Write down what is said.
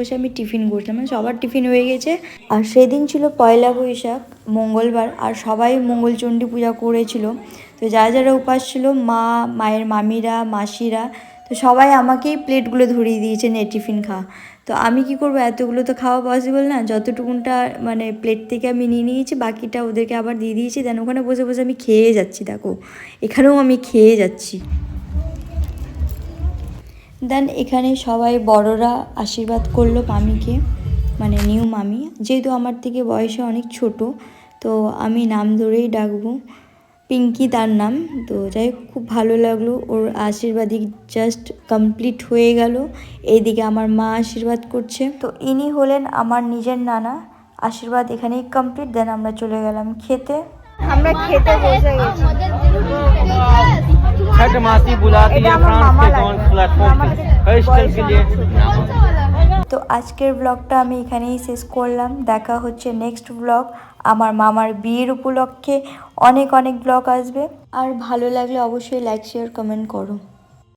বসে আমি টিফিন করছিলাম, মানে সবার টিফিন হয়ে গেছে। আর সেদিন ছিল পয়লা বৈশাখ, মঙ্গলবার, আর সবাই মঙ্গলচণ্ডী পূজা করেছিল। তো যারা যারা উপাস ছিল, মা, মায়ের মামিরা, মাসিরা, তো সবাই আমাকেই প্লেটগুলো ধরিয়ে দিয়েছে নে টিফিন খাওয়া। তো আমি কি করবো, এতগুলো তো খাওয়া পসিবল না, যতটুকুনটা মানে প্লেট থেকে আমি নিয়ে নিয়েছি, বাকিটা ওদেরকে আবার দিয়ে দিয়েছি। দেন ওখানে বসে বসে আমি খেয়ে যাচ্ছি, দেখো এখানেও আমি খেয়ে যাচ্ছি। দেন এখানে সবাই বড়রা আশীর্বাদ করলো মামিকে, মানে নিউ মামি, যেহেতু আমার থেকে বয়সে অনেক ছোট, তো আমি নাম ধরেই ডাকবো, পিঙ্কি তার নাম। তো যাই হোক, খুব ভালো লাগলো, ওর আশীর্বাদই জাস্ট কমপ্লিট হয়ে গেল। এইদিকে আমার মা আশীর্বাদ করছে। তো ইনি হলেন আমার নিজের নানা। আশীর্বাদ এখানেই কমপ্লিট। দেন আমরা চলে গেলাম খেতে। আমরা খেতে বসে গেছি। छठ मासी बुलाती है फ्रांस के कौन प्लेटफॉर्म पे हॉस्टल के लिए। তো আজকের ব্লগটা আমি এখানেই শেষ করলাম। দেখা হচ্ছে নেক্সট ব্লগ। আমার মামার বিয়ের উপলক্ষে অনেক অনেক ব্লগ আসবে। আর ভালো লাগলে অবশ্যই লাইক শেয়ার কমেন্ট করো।